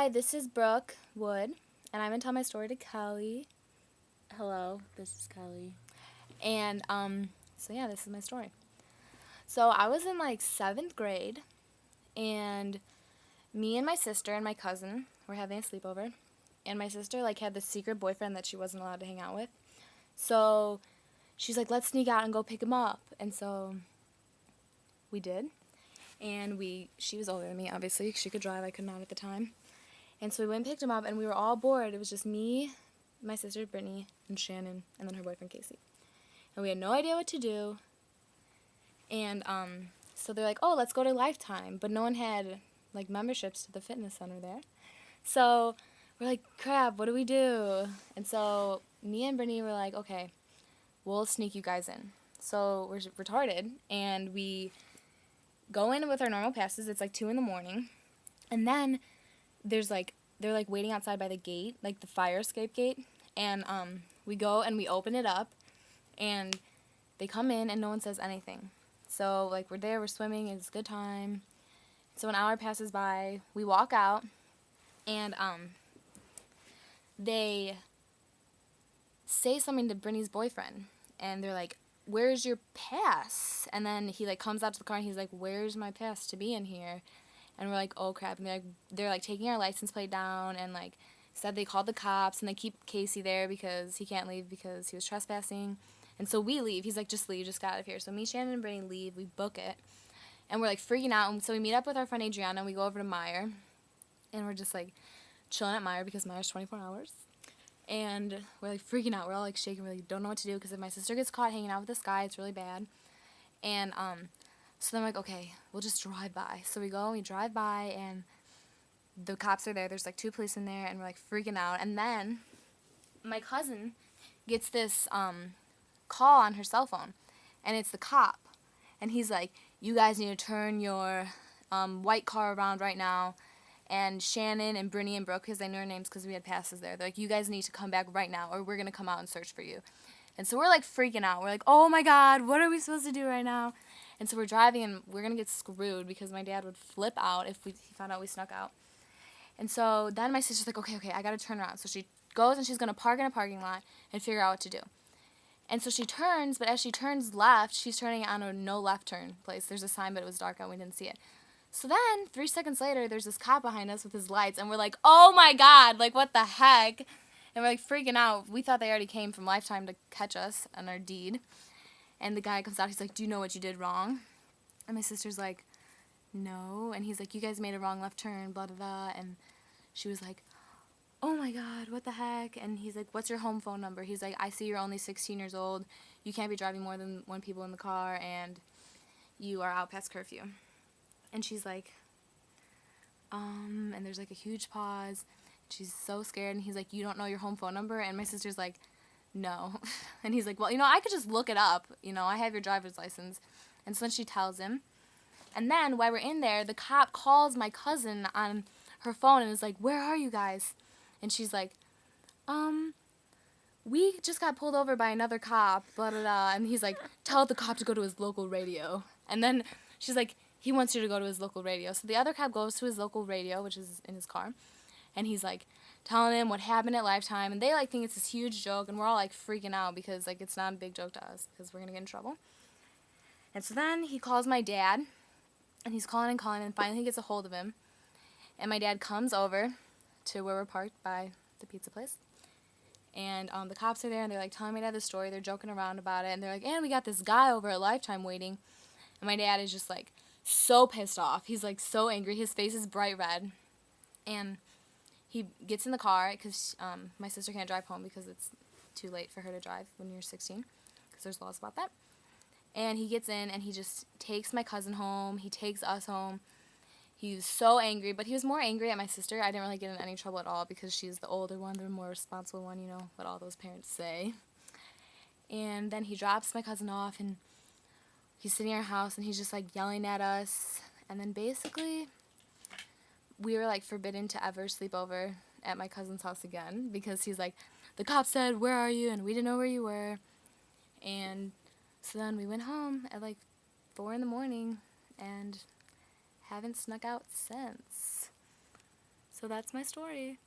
Hi, this is Brooke Wood, and I'm gonna tell my story to Kelly. Hello, this is Kelly. And so yeah, this is my story. So I was in like 7th grade, and me and my sister and my cousin were having a sleepover, and my sister like had this secret boyfriend that she wasn't allowed to hang out with. So she's like, "Let's sneak out and go pick him up," and so we did. And she was older than me, obviously. She could drive, I could not at the time. And so we went and picked him up, and we were all bored. It was just me, my sister Brittany, and Shannon, and then her boyfriend Casey. And we had no idea what to do. And so they're like, "Oh, let's go to Lifetime," but no one had like memberships to the fitness center there. So we're like, "Crap, what do we do?" And so me and Brittany were like, "Okay, we'll sneak you guys in." So we're retarded, and we go in with our normal passes. It's like 2 in the morning, and then there's like they're like waiting outside by the gate, like the fire escape gate, and we go and we open it up, and they come in and no one says anything. So like we're there, we're swimming, it's a good time. So an hour passes by, we walk out, and they say something to Brittany's boyfriend, and they're like, "Where's your pass?" And then he like comes out to the car and he's like, "Where's my pass to be in here?" And we're like, "Oh crap!" And they're like taking our license plate down, and like said they called the cops, and they keep Casey there because he can't leave because he was trespassing. And so we leave. He's like, "Just leave, just get out of here." So me, Shannon, and Brittany leave. We book it, and we're like freaking out. And so we meet up with our friend Adriana, and we go over to Meyer, and we're just like chilling at Meyer because Meyer's 24 hours. And we're like freaking out. We're all like shaking. We like, don't know what to do because if my sister gets caught hanging out with this guy, it's really bad. And so then we're like, okay, we'll just drive by. So we go and we drive by, and the cops are there. There's like 2 police in there, and we're like freaking out. And then my cousin gets this call on her cell phone, and it's the cop. And he's like, "You guys need to turn your white car around right now." And Shannon and Brittany and Brooke, because they knew our names because we had passes there, they're like, "You guys need to come back right now or we're going to come out and search for you." And so we're like freaking out. We're like, "Oh my God, what are we supposed to do right now?" And so we're driving, and we're going to get screwed because my dad would flip out if he found out we snuck out. And so then my sister's like, okay, I got to turn around. So she goes and she's going to park in a parking lot and figure out what to do. And so she turns, but as she turns left, she's turning on a no left turn place. There's a sign, but it was dark out, we didn't see it. So then, 3 seconds later, there's this cop behind us with his lights, and we're like, "Oh my God, like what the heck?" And we're like freaking out. We thought they already came from Lifetime to catch us on our deed. And the guy comes out, he's like, "Do you know what you did wrong?" And my sister's like, "No." And he's like, "You guys made a wrong left turn, blah, blah, blah." And she was like, "Oh my God, what the heck?" And he's like, "What's your home phone number?" He's like, "I see you're only 16 years old. You can't be driving more than 1 people in the car, and you are out past curfew." And she's like, and there's like a huge pause. She's so scared, and he's like, "You don't know your home phone number?" And my sister's like, "No." And he's like, "Well, I could just look it up. I have your driver's license." And so then she tells him. And then while we're in there, the cop calls my cousin on her phone and is like, "Where are you guys?" And she's like, "We just got pulled over by another cop, blah, blah, blah." And he's like, "Tell the cop to go to his local radio." And then she's like, "He wants you to go to his local radio." So the other cop goes to his local radio, which is in his car, and he's like telling him what happened at Lifetime. And they like think it's this huge joke, and we're all like freaking out because like it's not a big joke to us because we're going to get in trouble. And so then he calls my dad, and he's calling, and finally he gets a hold of him. And my dad comes over to where we're parked by the pizza place. And the cops are there, and they're like telling my dad the story. They're joking around about it, and they're like, "And we got this guy over at Lifetime waiting." And my dad is just like so pissed off. He's like so angry. His face is bright red. And he gets in the car because my sister can't drive home because it's too late for her to drive when you're 16 because there's laws about that. And he gets in, and he just takes my cousin home. He takes us home. He was so angry, but he was more angry at my sister. I didn't really get in any trouble at all because she's the older one, the more responsible one, what all those parents say. And then he drops my cousin off, and he's sitting in our house, and he's just like yelling at us. And then basically, we were like forbidden to ever sleep over at my cousin's house again because he's like, "The cop said, 'Where are you?' And we didn't know where you were." And so then we went home at like 4 in the morning and haven't snuck out since. So So that's my story.